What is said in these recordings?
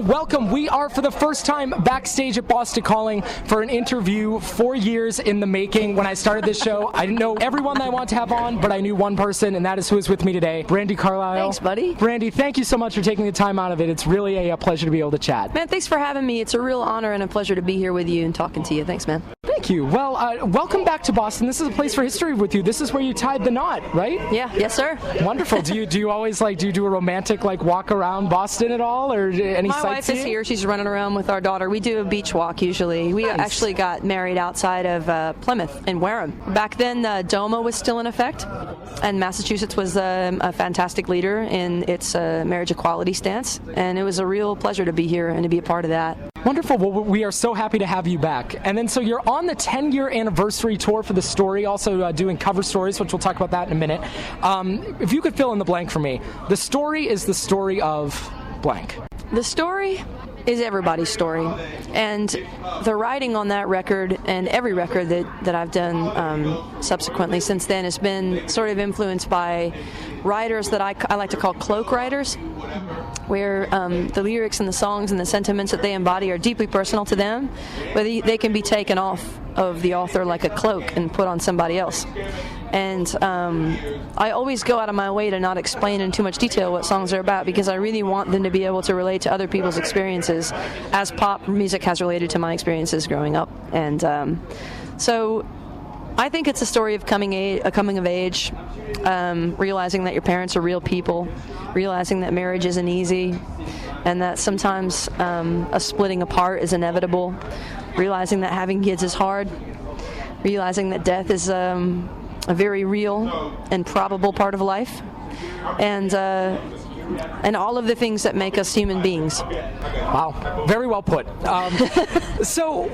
Welcome. We are for the first time backstage at Boston Calling for an interview 4 years in the making. When I started this show, I didn't know everyone that I wanted to have on, but I knew one person, and that is who is with me today, Brandi Carlile. Thanks, buddy. Brandi, thank you so much for taking the time out of it. It's really a pleasure to be able to chat. Man, thanks for having me. It's a real honor and a pleasure to be here with you and talking to you. Thanks, man. Thank you. Well, welcome back to Boston. This is a place for history with you. This is where you tied the knot, right? Yeah. Yes, sir. Wonderful. Do you always do you do a romantic walk around Boston at all, or any My sightseeing? wife is here. She's running around with our daughter. We do a beach walk usually. We actually got married outside of Plymouth in Wareham. Back then, DOMA was still in effect, and Massachusetts was a fantastic leader in its marriage equality stance, and it was a real pleasure to be here and to be a part of that. Wonderful. Well, we are so happy to have you back. And then so you're on the 10-year anniversary tour for the story, also doing cover stories, which we'll talk about that in a minute. If you could fill in the blank for me, the story is the story of blank. The story is everybody's story, and the writing on that record and every record that I've done subsequently since then has been sort of influenced by writers that I like to call cloak writers, where the lyrics and the songs and the sentiments that they embody are deeply personal to them, but they can be taken off of the author like a cloak and put on somebody else. And I always go out of my way to not explain in too much detail what songs are about, because I really want them to be able to relate to other people's experiences as pop music has related to my experiences growing up. And so I think it's a story of coming of age, realizing that your parents are real people, realizing that marriage isn't easy, and that sometimes a splitting apart is inevitable, realizing that having kids is hard, realizing that death is a very real and probable part of life, and all of the things that make us human beings. Wow, very well put. So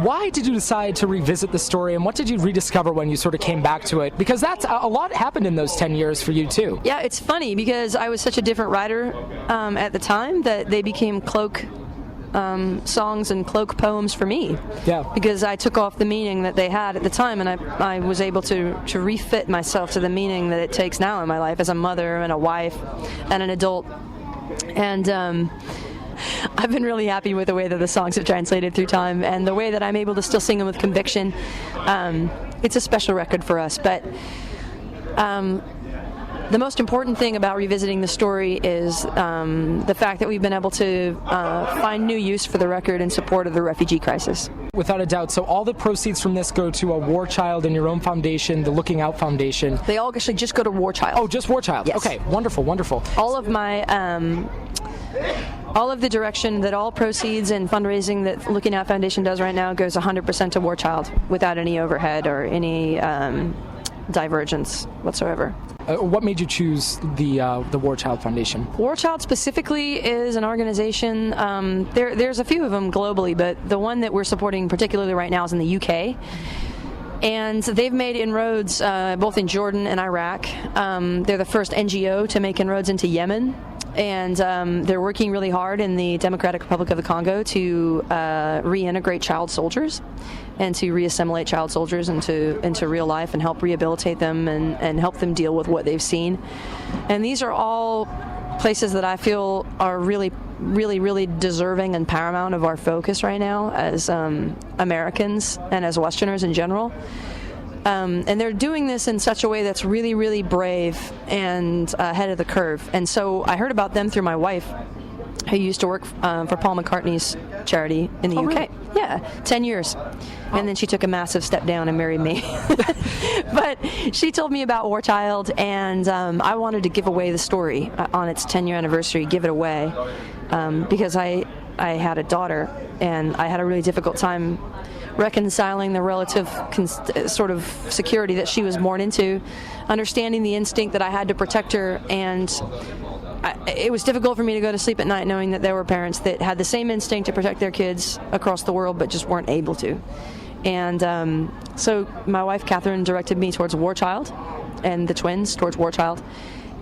why did you decide to revisit the story, and what did you rediscover when you sort of came back to it? Because that's a lot happened in those 10 years for you too. Yeah, it's funny because I was such a different writer at the time that they became cloak songs and cloak poems for me. Yeah. Because I took off the meaning that they had at the time, and I was able to refit myself to the meaning that it takes now in my life as a mother and a wife and an adult. And I've been really happy with the way that the songs have translated through time and the way that I'm able to still sing them with conviction. It's a special record for us, but the most important thing about revisiting the story is the fact that we've been able to find new use for the record in support of the refugee crisis. Without a doubt. So all the proceeds from this go to a War Child and your own foundation, the Looking Out Foundation. They all actually just go to War Child. Oh, just War Child. Yes. Okay, wonderful, wonderful. All of my... all of the direction that all proceeds and fundraising that Looking Out Foundation does right now goes 100% to War Child without any overhead or any divergence whatsoever. What made you choose the War Child Foundation? War Child specifically is an organization, there's a few of them globally, but the one that we're supporting particularly right now is in the UK. And they've made inroads both in Jordan and Iraq. They're the first NGO to make inroads into Yemen. And they're working really hard in the Democratic Republic of the Congo to reintegrate child soldiers and to reassimilate child soldiers into real life and help rehabilitate them and help them deal with what they've seen. And these are all places that I feel are really, really, really deserving and paramount of our focus right now as Americans and as Westerners in general. And they're doing this in such a way that's really, really brave and ahead of the curve. And so I heard about them through my wife, who used to work for Paul McCartney's charity in the UK. Really? Yeah, 10 years. And then she took a massive step down and married me. But she told me about War Child, and I wanted to give away the story on its 10-year anniversary, give it away, because I had a daughter, and I had a really difficult time reconciling the relative sort of security that she was born into, understanding the instinct that I had to protect her, and it was difficult for me to go to sleep at night knowing that there were parents that had the same instinct to protect their kids across the world but just weren't able to. And so my wife, Catherine, directed me towards War Child and the twins towards War Child.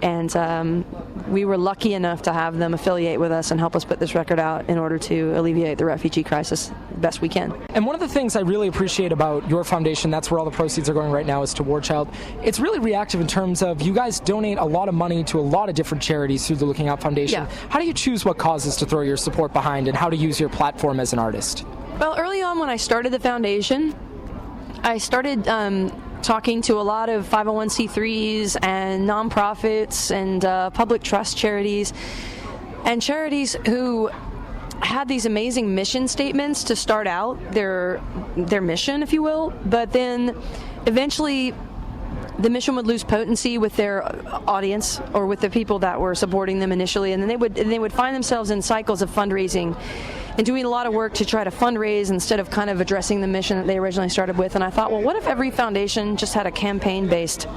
and we were lucky enough to have them affiliate with us and help us put this record out in order to alleviate the refugee crisis the best we can. And one of the things I really appreciate about your foundation, that's where all the proceeds are going right now, is to War Child. It's really reactive in terms of you guys donate a lot of money to a lot of different charities through the Looking Out Foundation. Yeah. How do you choose what causes to throw your support behind and how to use your platform as an artist? Well, early on when I started the foundation, I started talking to a lot of 501c3s and nonprofits and public trust charities, and charities who had these amazing mission statements to start out their mission, if you will, but then eventually the mission would lose potency with their audience or with the people that were supporting them initially, and then they would find themselves in cycles of fundraising and doing a lot of work to try to fundraise instead of kind of addressing the mission that they originally started with. And I thought, well, what if every foundation just had a campaign-based,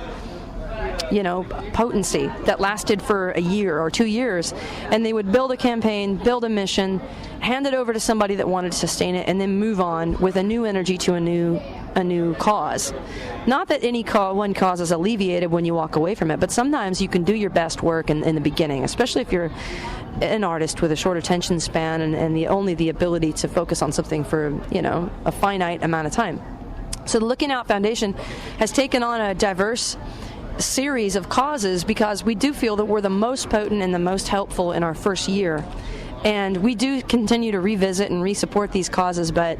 potency that lasted for a year or 2 years, and they would build a campaign, build a mission, hand it over to somebody that wanted to sustain it, and then move on with a new energy to a new cause. Not that any one cause is alleviated when you walk away from it, but sometimes you can do your best work in the beginning, especially if you're an artist with a short attention span and only the ability to focus on something for a finite amount of time. So the Looking Out Foundation has taken on a diverse series of causes because we do feel that we're the most potent and the most helpful in our first year. And we do continue to revisit and re-support these causes, but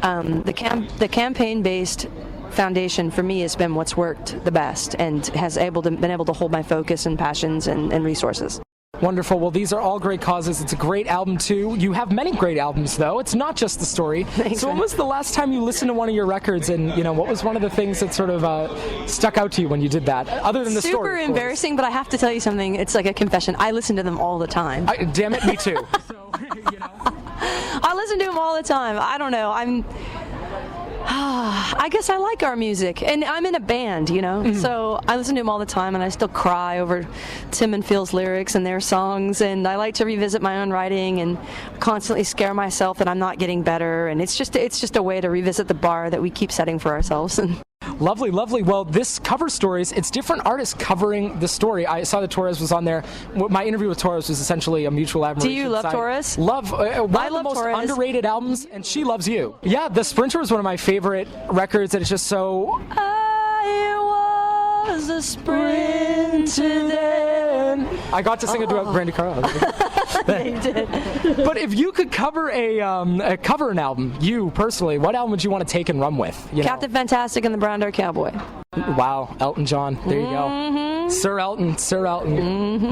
the campaign-based foundation for me has been what's worked the best and has been able to hold my focus and passions and resources. Wonderful. Well, these are all great causes. It's a great album, too. You have many great albums, though. It's not just the story. Thanks, so when man. was the last time you listened to one of your records, and, what was one of the things that sort of stuck out to you when you did that, other than the story? Super embarrassing, but I have to tell you something. It's like a confession. I listen to them all the time. Damn it, me too. So, I listen to them all the time. I don't know. I guess I like our music, and I'm in a band, so I listen to them all the time, and I still cry over Tim and Phil's lyrics and their songs, and I like to revisit my own writing and constantly scare myself that I'm not getting better, and it's just a way to revisit the bar that we keep setting for ourselves. Lovely, lovely. Well, this cover stories, it's different artists covering the story. I saw that Torres was on there. My interview with Torres was essentially a mutual admiration. Do you love Torres? Love. One of the most Torres. underrated albums, and she loves you. Yeah, The Sprinter was one of my favorite records, and it's just so... I was a sprinter then. I got to sing a duet with Brandi Carlile. Yeah, you did. But if you could cover an album, you personally, what album would you want to take and run with? Captain Fantastic and the Brown Dare Cowboy. Wow, Elton John. There you go. Sir Elton.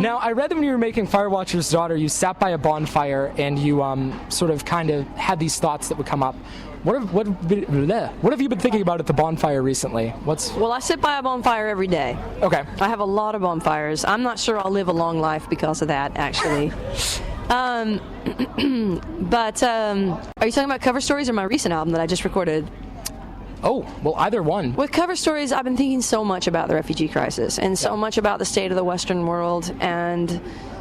Now, I read that when you were making Firewatcher's Daughter, you sat by a bonfire and you sort of kind of had these thoughts that would come up. What have you been thinking about at the bonfire recently? Well, I sit by a bonfire every day. Okay. I have a lot of bonfires. I'm not sure I'll live a long life because of that, actually. But are you talking about cover stories or my recent album that I just recorded? Oh, well, either one. With cover stories, I've been thinking so much about the refugee crisis and so much about the state of the Western world and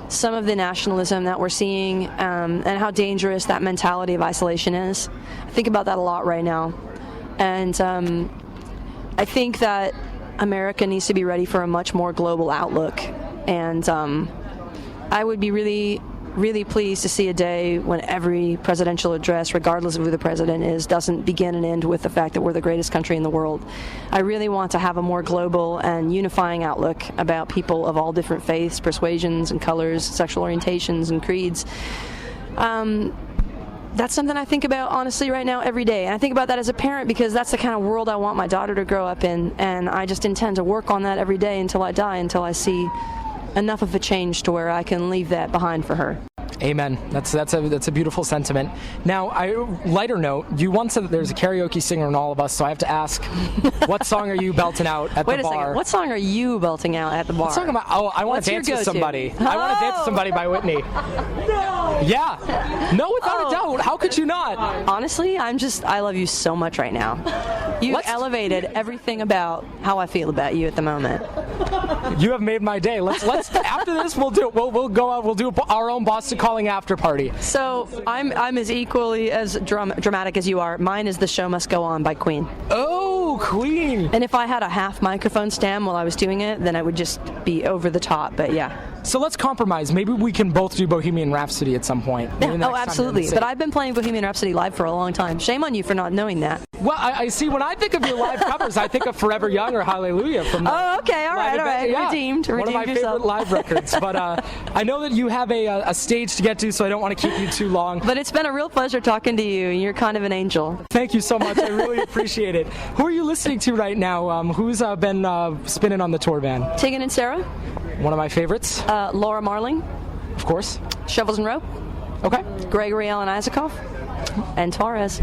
some of the nationalism that we're seeing and how dangerous that mentality of isolation is. I think about that a lot right now. And I think that America needs to be ready for a much more global outlook. And I would be really, really pleased to see a day when every presidential address, regardless of who the president is, doesn't begin and end with the fact that we're the greatest country in the world. I really want to have a more global and unifying outlook about people of all different faiths, persuasions, and colors, sexual orientations, and creeds. That's something I think about, honestly, right now every day. And I think about that as a parent because that's the kind of world I want my daughter to grow up in. And I just intend to work on that every day until I die, until I see enough of a change to where I can leave that behind for her. Amen. That's a beautiful sentiment. Now, lighter note, you once said that there's a karaoke singer in all of us, so I have to ask, what song are you belting out at the bar? Wait a second. What song are you belting out at the bar? What song am I? Oh, I Want to Dance with Somebody. I Want to Dance with Somebody by Whitney. No! Yeah. No, without a doubt. How could you not? Honestly, I love you so much right now. You elevated everything about how I feel about you at the moment. You have made my day. Let's after this we'll go out, we'll do our own Boston Calling after party. So I'm as equally as dramatic as you are. Mine is The Show Must Go On by Queen. Oh, Oh, Queen. And if I had a half microphone stand while I was doing it, then I would just be over the top. But yeah. So let's compromise. Maybe we can both do Bohemian Rhapsody at some point. Yeah. Oh, absolutely. But I've been playing Bohemian Rhapsody live for a long time. Shame on you for not knowing that. Well, I see. When I think of your live covers, I think of Forever Young or Hallelujah from. Oh, okay. All right. Yeah. Redeemed One of my favorite live records. But I know that you have a stage to get to, so I don't want to keep you too long. But it's been a real pleasure talking to you. You're kind of an angel. Thank you so much. I really appreciate it. Who are you listening to right now? Who's been spinning on the tour van? Tegan and Sarah. One of my favorites. Laura Marling. Of course. Shovels and Rope. Okay. Gregory Alan Isaacoff. And Torres.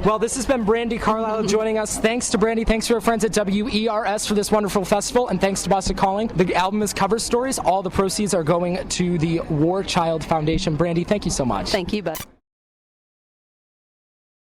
Well, this has been Brandi Carlile joining us. Thanks to Brandi. Thanks to our friends at WERS for this wonderful festival. And thanks to Boston Calling. The album is Cover Stories. All the proceeds are going to the War Child Foundation. Brandi, thank you so much. Thank you, bud.